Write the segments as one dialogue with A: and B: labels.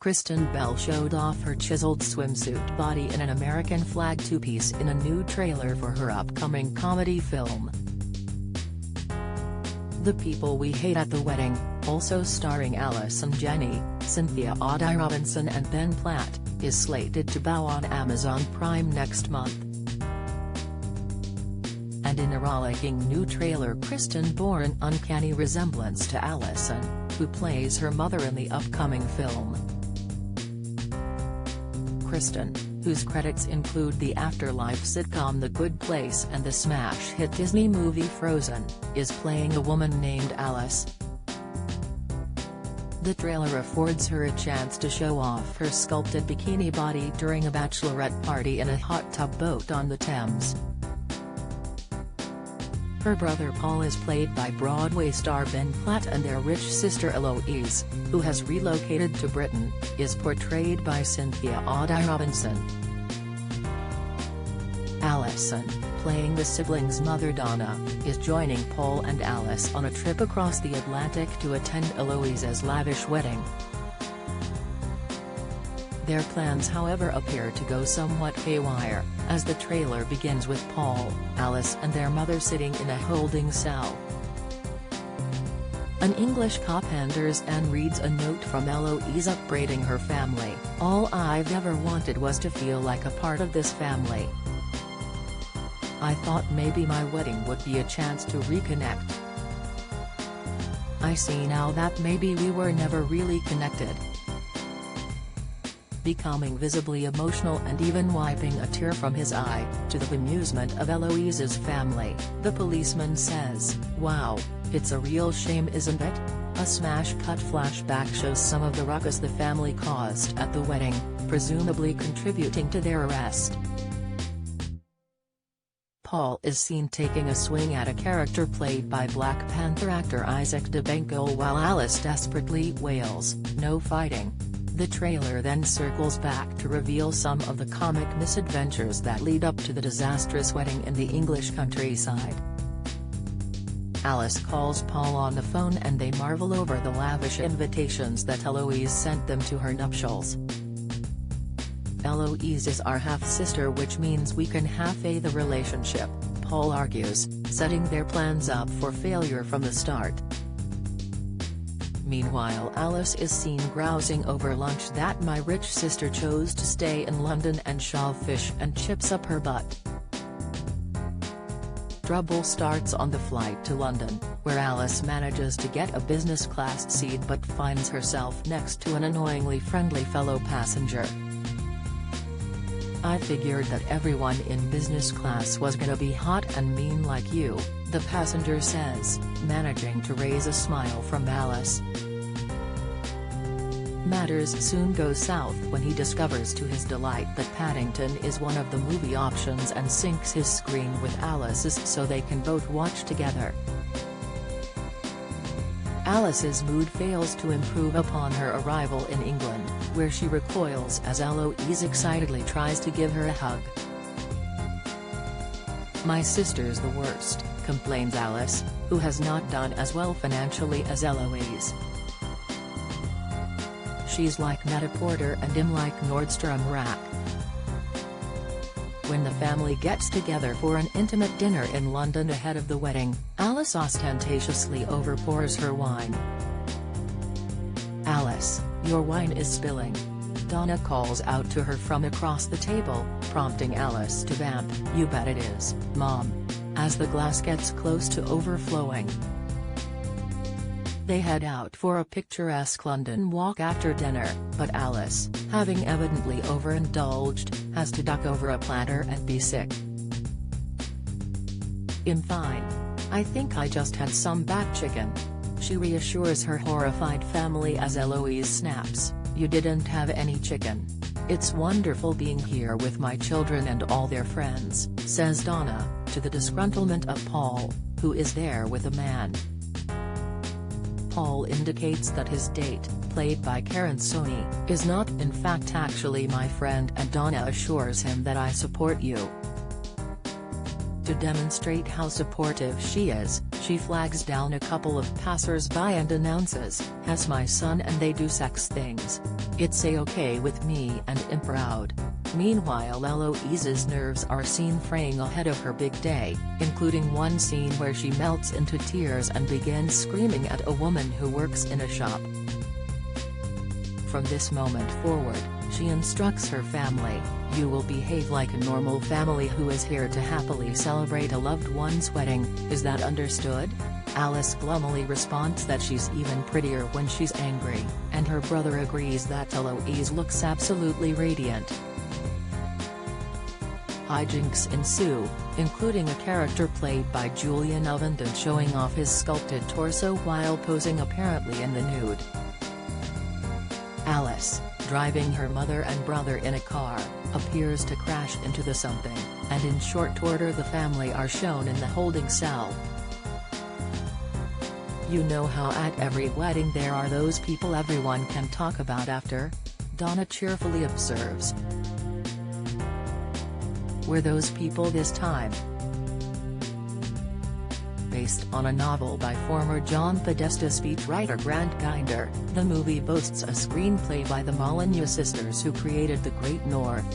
A: Kristen Bell showed off her chiseled swimsuit body in an American flag two-piece in a new trailer for her upcoming comedy film. The People We Hate at the Wedding, also starring Allison Janney, Cynthia Audie Robinson and Ben Platt, is slated to bow on Amazon Prime next month. And in a rollicking new trailer, Kristen bore an uncanny resemblance to Allison, who plays her mother in the upcoming film. Kristen, whose credits include the afterlife sitcom The Good Place and the smash hit Disney movie Frozen, is playing a woman named Alice. The trailer affords her a chance to show off her sculpted bikini body during a bachelorette party in a hot tub boat on the Thames. Her brother Paul is played by Broadway star Ben Platt, and their rich sister Eloise, who has relocated to Britain, is portrayed by Cynthia Audie Robinson. Allison, playing the siblings' mother Donna, is joining Paul and Alice on a trip across the Atlantic to attend Eloise's lavish wedding. Their plans, however, appear to go somewhat haywire, as the trailer begins with Paul, Alice and their mother sitting in a holding cell. An English cop enters and reads a note from Eloise upbraiding her family. "All I've ever wanted was to feel like a part of this family. I thought maybe my wedding would be a chance to reconnect. I see now that maybe we were never really connected." Becoming visibly emotional and even wiping a tear from his eye, to the bemusement of Eloise's family, the policeman says, "Wow, it's a real shame, isn't it?" A smash-cut flashback shows some of the ruckus the family caused at the wedding, presumably contributing to their arrest. Paul is seen taking a swing at a character played by Black Panther actor Isaac DeBenko while Alice desperately wails, "No fighting." The trailer then circles back to reveal some of the comic misadventures that lead up to the disastrous wedding in the English countryside. Alice calls Paul on the phone and they marvel over the lavish invitations that Eloise sent them to her nuptials. "Eloise is our half-sister, which means we can half-a the relationship," Paul argues, setting their plans up for failure from the start. Meanwhile, Alice is seen grousing over lunch that my rich sister chose to stay in London and shove fish and chips up her butt. Trouble starts on the flight to London, where Alice manages to get a business-class seat but finds herself next to an annoyingly friendly fellow passenger. "I figured that everyone in business class was gonna be hot and mean like you," the passenger says, managing to raise a smile from Alice. Matters soon go south when he discovers to his delight that Paddington is one of the movie options and syncs his screen with Alice's so they can both watch together. Alice's mood fails to improve upon her arrival in England, where she recoils as Eloise excitedly tries to give her a hug. "My sister's the worst," complains Alice, who has not done as well financially as Eloise. "She's like Net-a-Porter and I'm like Nordstrom Rack." When the family gets together for an intimate dinner in London ahead of the wedding, Alice ostentatiously overpours her wine. "Alice, your wine is spilling." Donna calls out to her from across the table, prompting Alice to vamp, "You bet it is, Mom," as the glass gets close to overflowing. They head out for a picturesque London walk after dinner, but Alice, having evidently overindulged, has to duck over a platter and be sick. "I'm fine. I think I just had some bad chicken," she reassures her horrified family as Eloise snaps, "You didn't have any chicken. It's wonderful being here with my children and all their friends," says Donna, to the disgruntlement of Paul, who is there with a man. Paul indicates that his date, played by Karen Sony, is not in fact actually my friend, and Donna assures him that "I support you." To demonstrate how supportive she is, she flags down a couple of passers-by and announces, "Has my son and they do sex things. It's a-okay with me and I'm proud. Meanwhile, Eloise's nerves are seen fraying ahead of her big day, including one scene where she melts into tears and begins screaming at a woman who works in a shop. From this moment forward, she instructs her family, "You will behave like a normal family who is here to happily celebrate a loved one's wedding, is that understood?" Alice glumly responds that she's even prettier when she's angry, and her brother agrees that Eloise looks absolutely radiant. Hijinks ensue, including a character played by Julian Ovenden showing off his sculpted torso while posing apparently in the nude. Alice, driving her mother and brother in a car, appears to crash into the something, and in short order the family are shown in the holding cell. "You know how at every wedding there are those people everyone can talk about after?" Donna cheerfully observes. Were those people this time? Based on a novel by former John Podesta speechwriter Grant Ginder, the movie boasts a screenplay by the Molyneux sisters who created The Great North.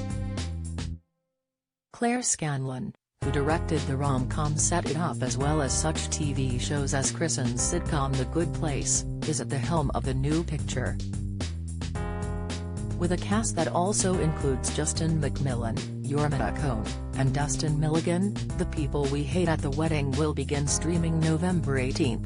A: Claire Scanlon, who directed the rom-com Set It Up as well as such TV shows as Kristen's sitcom The Good Place, is at the helm of the new picture. With a cast that also includes Justin McMillan, Yormina Cohn, and Dustin Milligan, The People We Hate at the Wedding will begin streaming November 18.